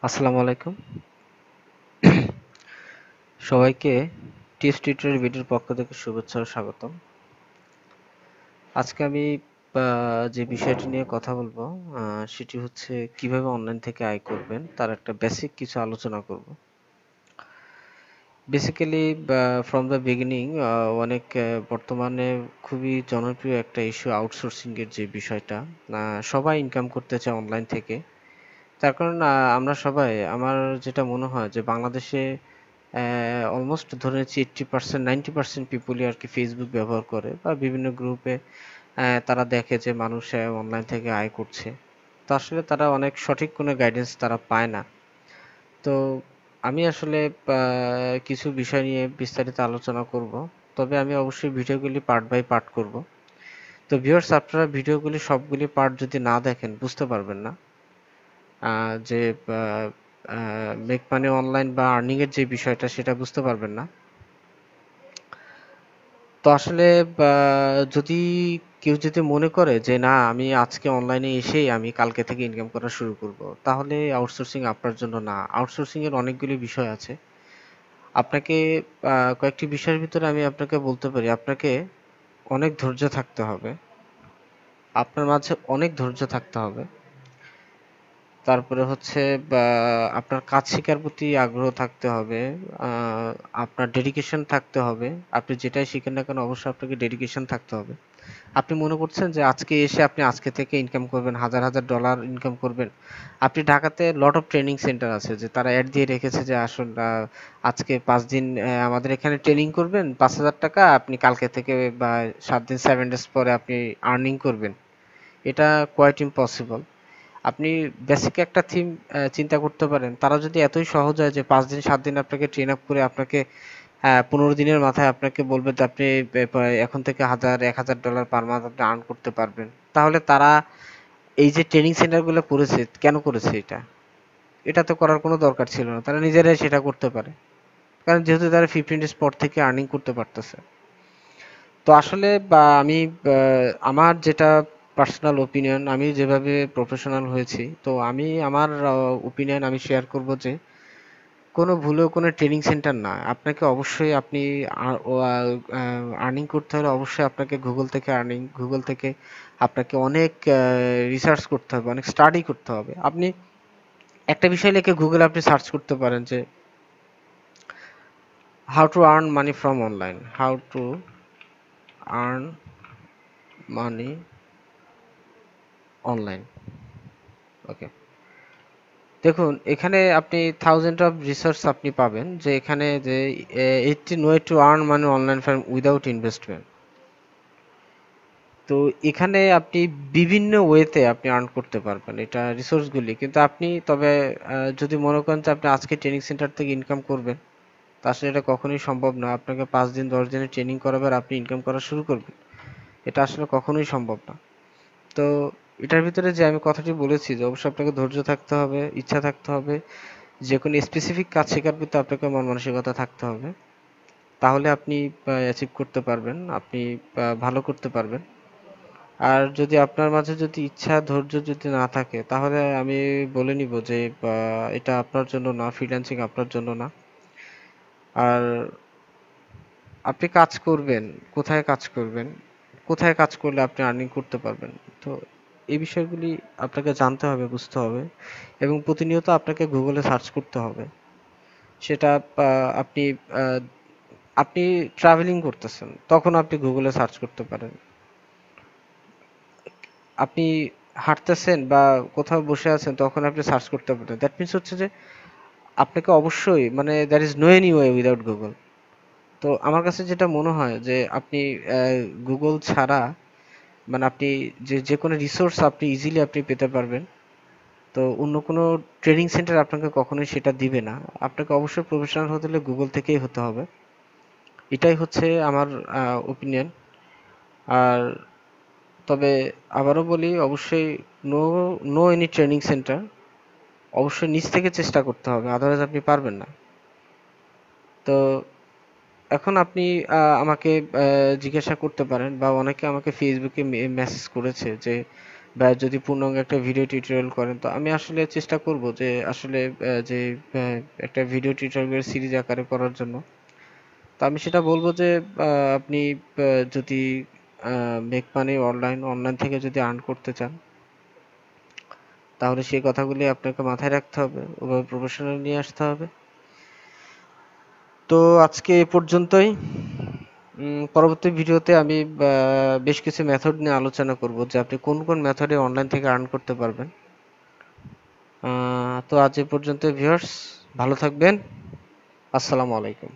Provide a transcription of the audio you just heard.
আসসালামু আলাইকুম সবাইকে টিএস টিউটোরিয়াল ভিডিওর পক্ষ থেকে শুভেচ্ছা ও স্বাগতম। আজকে আমি যে বিষয়টি নিয়ে কথা বলবো সেটি হচ্ছে কিভাবে অনলাইন থেকে আয় করবেন তার একটা বেসিক কিছু আলোচনা করব। বেসিক্যালি ফ্রম দ্য বিগিনিং অনেক বর্তমানে খুবই জনপ্রিয় একটা ইস্যু আউটসোর্সিং এর যে বিষয়টা। সবাই ইনকাম করতে চায় অনলাইন থেকে। তার কারণ আমরা সবাই আমার যেটা মনে হয় যে বাংলাদেশে অলমোস্ট ধরে নিচ্ছি 80% 90% পিপুলই আর কি ফেসবুক ব্যবহার করে বা বিভিন্ন গ্রুপে তারা দেখে যে মানুষ অনলাইন থেকে আয় করছে। তো আসলে তারা অনেক সঠিক কোনো গাইডেন্স তারা পায় না। তো আমি আসলে কিছু বিষয় নিয়ে বিস্তারিত আলোচনা করব। তবে আমি অবশ্যই ভিডিওগুলি পার্ট বাই পার্ট করব। তো ভিউয়ার্স, আপনারা ভিডিওগুলি সবগুলি পার্ট যদি না দেখেন বুঝতে পারবেন না যে মেক মানি অনলাইন বা আর্নিং এর যে বিষয়টা সেটা বুঝতে পারবেন না। তো আসলে যদি কেউ যদি মনে করে যে না আমি আজকে অনলাইনে এসেই আমি কালকে থেকে ইনকাম করা শুরু করব, তাহলে আউটসোর্সিং আপনার জন্য না। আউটসোর্সিং এর অনেকগুলি বিষয় আছে। আপনাকে কয়েকটি বিষয়ের ভিতরে আমি আপনাকে বলতে পারি, আপনাকে অনেক ধৈর্য থাকতে হবে। আপনার মাঝে অনেক ধৈর্য থাকতে হবে। তারপরে হচ্ছে বা আপনার কাজ শেখার প্রতি আগ্রহ থাকতে হবে। আপনার ডেডিকেশন থাকতে হবে। আপনি যেটাই শিখেন না কেন অবশ্যই আপনাকে ডেডিকেশন থাকতে হবে। আপনি মনে করছেন যে আজকে এসে আপনি আজকে থেকে ইনকাম করবেন, হাজার হাজার ডলার ইনকাম করবেন। আপনি ঢাকাতে লট অফ ট্রেনিং সেন্টার আছে যে তারা অ্যাড দিয়ে রেখেছে যে আসুন আজকে 5 দিন আমাদের এখানে ট্রেনিং করবেন, 5,000 টাকা আপনি কালকে থেকে বা 7 দিন 7 ডেজ পরে আপনি আর্নিং করবেন। এটা কোয়াইট ইম্পসিবল। আপনি বেসিক একটা থিম চিন্তা করতে পারেন। তারা যদি এতই সহজ হয় যে 5 দিন 7 দিন আপনাকে ট্রেন আপ করে আপনাকে 15 দিনের মাথায় আপনাকে বলবে যে আপনি এখন থেকে 1,000 পার মান্থ আপনি আর্ন করতে পারবেন, তাহলে তারা এই যে ট্রেনিং সেন্টারগুলো করেছে কেন করেছে? এটা তো করার কোনো দরকার ছিল না। তারা নিজেরাই সেটা করতে পারে, কারণ যেহেতু তারা 15 ডেজ পর থেকে আর্নিং করতে পারতেছে। তো আসলে আমি আমার যেটা পার্সোনাল ওপিনিয়ন, আমি যেভাবে প্রফেশনাল হয়েছি, তো আমি আমার ওপিনিয়ন আমি শেয়ার করব যে কোনো ভুলেও কোনো ট্রেনিং সেন্টার না। আপনাকে অবশ্যই আপনি আর্নিং করতে হলে অবশ্যই আপনাকে গুগল থেকে আপনাকে অনেক রিসার্চ করতে হবে, অনেক স্টাডি করতে হবে। আপনি একটা বিষয় লিখে গুগলে আপনি সার্চ করতে পারেন যে how to earn money from online, how to earn money online. Okay, দেখুন এখানে আপনি থাউজেন্ড অফ রিসার্চ আপনি পাবেন যে এখানে যে 18 way to earn money online from without investment. তো এখানে আপনি বিভিন্ন ওয়েতে আপনি আর্ন করতে পারবেন এটা রিসোর্সগুলি, কিন্তু আপনি তবে যদি মনে করেন যে আপনি আজকে ট্রেনিং সেন্টার থেকে ইনকাম করবেন, তা আসলে এটা কখনোই সম্ভব না। আপনাকে 5 দিন 10 দিনের ট্রেনিং করাবে আর আপনি ইনকাম করা শুরু করবেন, এটা আসলে কখনোই সম্ভব না। তো এটার ভিতরে যে আমি কথাটি বলেছি যে অবশ্যই আপনাকে ধৈর্য থাকতে হবে, ইচ্ছা থাকতে হবে, যে কোনো স্পেসিফিক কাজ শেখার প্রতি আপনাকে মন মানসিকতা থাকতে হবে। তাহলে আপনি অ্যাচিভ করতে পারবেন, আপনি ভালো করতে পারবেন। আর যদি আপনার মাঝে যদি ইচ্ছা ধৈর্য যদি না থাকে, তাহলে আমি বলে নিব যে এটা আপনার জন্য না, ফ্রিল্যান্সিং আপনার জন্য না। আর আপনি কাজ করবেন, কোথায় কাজ করবেন, কোথায় কাজ করলে আপনি আর্নিং করতে পারবেন, তো এই বিষয়গুলি আপনাকে জানতে হবে, বুঝতে হবে, এবং প্রতিনিয়ত আপনাকে গুগলে সার্চ করতে হবে। সেটা আপনি আহ, আপনি ট্রাভেলিং করতেছেন তখন আপনি গুগলে সার্চ করতে পারেন। আপনি হাঁটতেছেন বা কোথাও বসে আছেন তখন আপনি সার্চ করতে পারেন। দ্যাট মিন্স হচ্ছে যে আপনাকে অবশ্যই মানে there is no any way without Google. তো আমার কাছে যেটা মনে হয় যে আপনি গুগল ছাড়া মানে আপনি যে যে কোনো রিসোর্স আপনি ইজিলি আপনি পেতে পারবেন। তো অন্য কোনো ট্রেনিং সেন্টার আপনাকে কখনোই সেটা দিবে না। আপনাকে অবশ্যই প্রফেশনাল হতে হলে গুগল থেকেই হতে হবে। এটাই হচ্ছে আমার ওপিনিয়ন। আর তবে আবারও বলি, অবশ্যই no no any training centre, অবশ্যই নিজ থেকে চেষ্টা করতে হবে, আদারওয়াইজ আপনি পারবেন না। তো এখন আপনি আমাকে জিজ্ঞাসা করতে পারেন বা অনেকে আমাকে ফেসবুকে মেসেজ করেছে যে বা যদি পূর্ণাঙ্গ একটা ভিডিও টিউটোরিয়াল করেন, তো আমি আসলে চেষ্টা করব যে আসলে যে একটা ভিডিও টিউটোরিয়াল সিরিজ আকারে করার জন্য। তো আমি সেটা বলবো যে আপনি যদি মেক মানি অনলাইন থেকে যদি আর্ন করতে চান, তাহলে সেই কথাগুলি আপনাকে মাথায় রাখতে হবে, ওভাবে প্রফেশনাল নিয়ে আসতে হবে। তো আজকে এ পর্যন্তই। পরবর্তী ভিডিওতে আমি বেশ কিছু মেথড নিয়ে আলোচনা করব যে আপনি কোন কোন মেথডে অনলাইন থেকে আর্ন করতে পারবেন। তো আজ এ পর্যন্ত ভিউয়ার্স, ভালো থাকবেন। আসসালামু আলাইকুম।